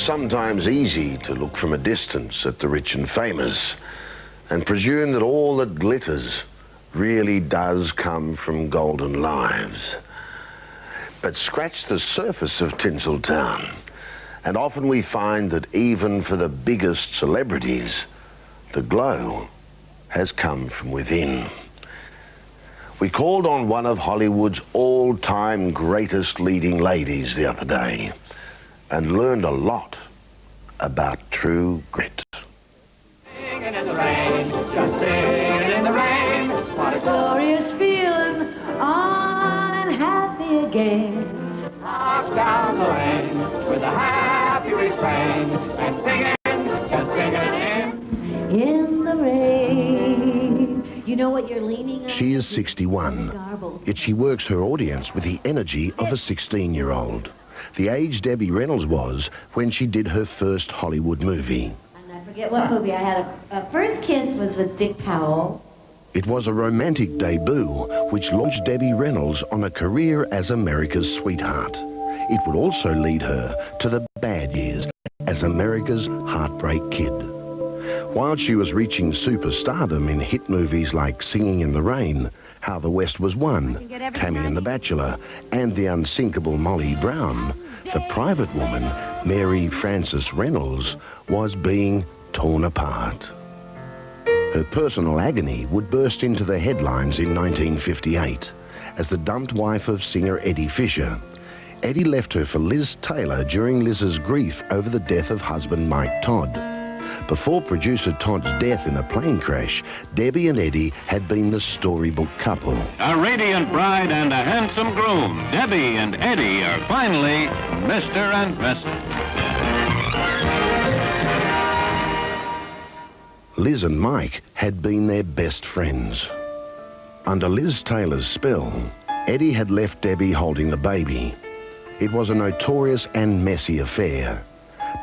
sometimes easy to look from a distance at the rich and famous and presume that all that glitters really does come from golden lives. But scratch the surface of Tinseltown, and often we find that even for the biggest celebrities, the glow has come from within. We called on one of Hollywood's all-time greatest leading ladies the other day and learned a lot about true grit. Singing in the rain, just singing in the rain. What a glorious feeling, I'm happy again. Walk down the lane with a happy refrain and singing, just singing in the rain. You know what you're leaning on? She is 61, yet she works her audience with the energy of a 16-year-old. The age Debbie Reynolds was when she did her first Hollywood movie. And I forget what movie I had. A first kiss was with Dick Powell. It was a romantic debut which launched Debbie Reynolds on a career as America's sweetheart. It would also lead her to the bad years as America's heartbreak kid. While she was reaching superstardom in hit movies like Singing in the Rain, How the West Was Won, Tammy and the Bachelor, and the unsinkable Molly Brown, the private woman, Mary Frances Reynolds, was being torn apart. Her personal agony would burst into the headlines in 1958 as the dumped wife of singer Eddie Fisher. Eddie left her for Liz Taylor during Liz's grief over the death of husband Mike Todd. Before producer Todd's death in a plane crash, Debbie and Eddie had been the storybook couple. A radiant bride and a handsome groom, Debbie and Eddie are finally Mr. and Mrs. Liz and Mike had been their best friends. Under Liz Taylor's spell, Eddie had left Debbie holding the baby. It was a notorious and messy affair,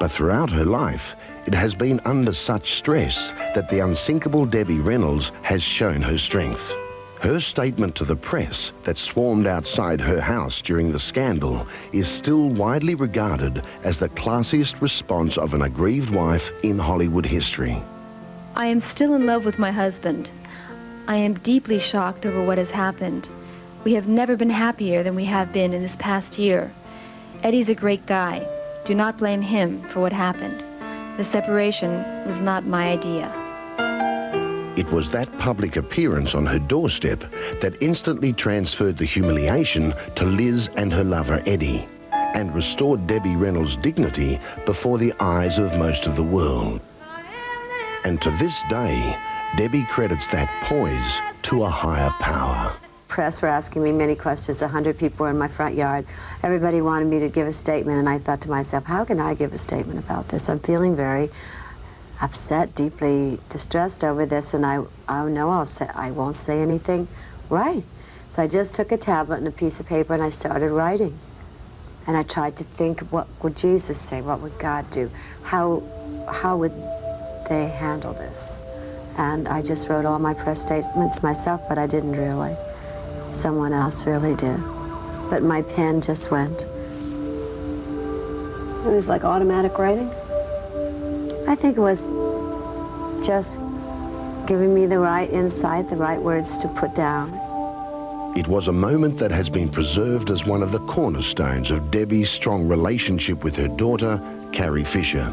but throughout her life, it has been under such stress that the unsinkable Debbie Reynolds has shown her strength. Her statement to the press that swarmed outside her house during the scandal is still widely regarded as the classiest response of an aggrieved wife in Hollywood history. I am still in love with my husband. I am deeply shocked over what has happened. We have never been happier than we have been in this past year. Eddie's a great guy. Do not blame him for what happened. The separation was not my idea. It was that public appearance on her doorstep that instantly transferred the humiliation to Liz and her lover Eddie and restored Debbie Reynolds' dignity before the eyes of most of the world. And to this day, Debbie credits that poise to a higher power. Press were asking me many questions. 100 people were in my front yard. Everybody wanted me to give a statement, and I thought to myself, how can I give a statement about this? I'm feeling very upset, deeply distressed over this, and I know I won't say anything right. So I just took a tablet and a piece of paper, and I started writing. And I tried to think, what would Jesus say? What would God do? How would they handle this? And I just wrote all my press statements myself, but I didn't really. Someone else really did. But my pen just went. It was like automatic writing? I think it was just giving me the right insight, the right words to put down. It was a moment that has been preserved as one of the cornerstones of Debbie's strong relationship with her daughter, Carrie Fisher.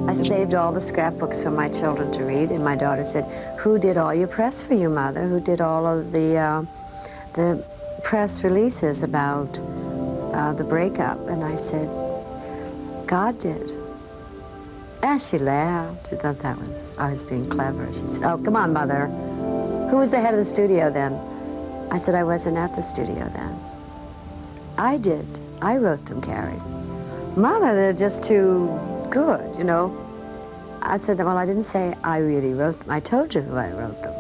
I saved all the scrapbooks for my children to read, and my daughter said, "Who did all your press for you, Mother? Who did all of the press releases about the breakup?" And I said, "God did." And she laughed. She thought I was being clever. She said, "Oh, come on, Mother. Who was the head of the studio then?" I said, "I wasn't at the studio then." "I did. I wrote them, Carrie." "Mother, they're just too good, you know." I said, "Well, I didn't say I really wrote them. I told you who I wrote them."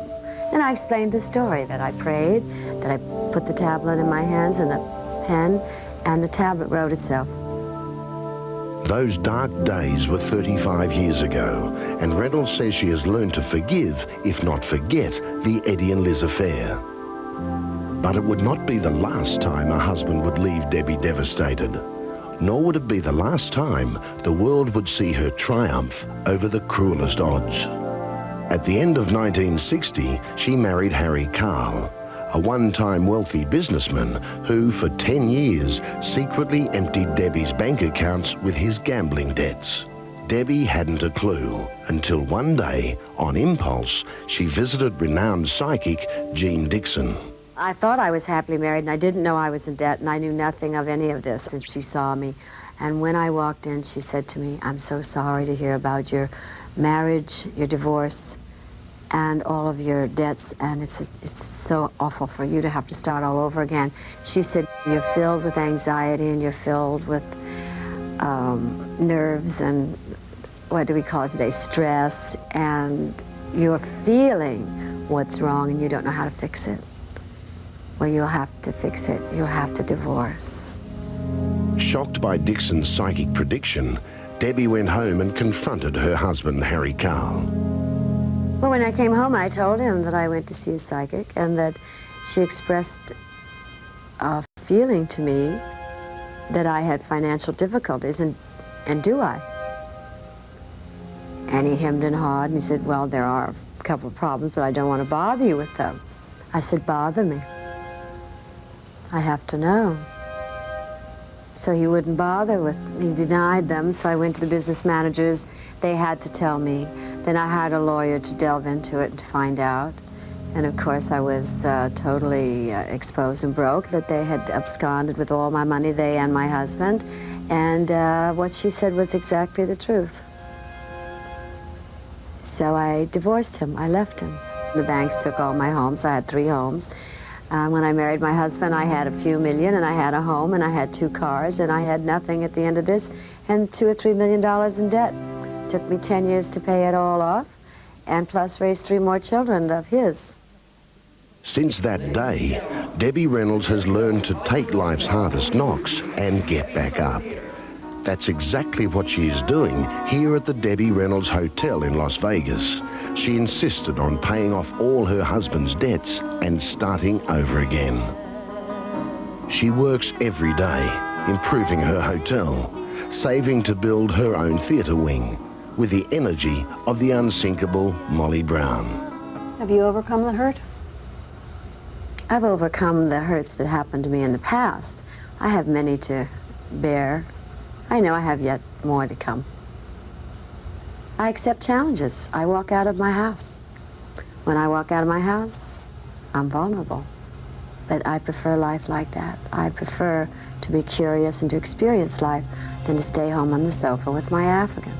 And I explained the story, that I prayed, that I put the tablet in my hands and a pen, and the tablet wrote itself. Those dark days were 35 years ago, and Reynolds says she has learned to forgive, if not forget, the Eddie and Liz affair. But it would not be the last time a husband would leave Debbie devastated. nor would it be the last time the world would see her triumph over the cruelest odds. At the end of 1960, she married Harry Carl, a one-time wealthy businessman who, for 10 years, secretly emptied Debbie's bank accounts with his gambling debts. Debbie hadn't a clue until one day, on impulse, she visited renowned psychic Jean Dixon. I thought I was happily married, and I didn't know I was in debt, and I knew nothing of any of this. And she saw me, and when I walked in, she said to me, "I'm so sorry to hear about your marriage, your divorce, and all of your debts, and it's so awful for you to have to start all over again." She said, "You're filled with anxiety, and you're filled with nerves, and what do we call it today, stress, and you're feeling what's wrong, and you don't know how to fix it. Well, you'll have to fix it. You'll have to divorce." Shocked by Dixon's psychic prediction, Debbie went home and confronted her husband, Harry Carl. Well, when I came home, I told him that I went to see a psychic and that she expressed a feeling to me that I had financial difficulties, and do I? And he hemmed and hawed, and he said, "Well, there are a couple of problems, but I don't want to bother you with them." I said, "Bother me. I have to know." So he wouldn't bother with, he denied them, so I went to the business managers. They had to tell me. Then I hired a lawyer to delve into it and to find out. And of course I was totally exposed and broke, that they had absconded with all my money, they and my husband. And what she said was exactly the truth. So I divorced him, I left him. The banks took all my homes, I had 3 homes. When I married my husband, I had a few million, and I had a home, and I had 2 cars, and I had nothing at the end of this, and $2 or $3 million in debt. It took me 10 years to pay it all off, and plus raise 3 more children of his. Since that day, Debbie Reynolds has learned to take life's hardest knocks and get back up. That's exactly what she is doing here at the Debbie Reynolds Hotel in Las Vegas. She insisted on paying off all her husband's debts and starting over again. She works every day, improving her hotel, saving to build her own theatre wing, with the energy of the unsinkable Molly Brown. Have you overcome the hurt? I've overcome the hurts that happened to me in the past. I have many to bear. I know I have yet more to come. I accept challenges. I walk out of my house. When I walk out of my house, I'm vulnerable. But I prefer life like that. I prefer to be curious and to experience life than to stay home on the sofa with my African.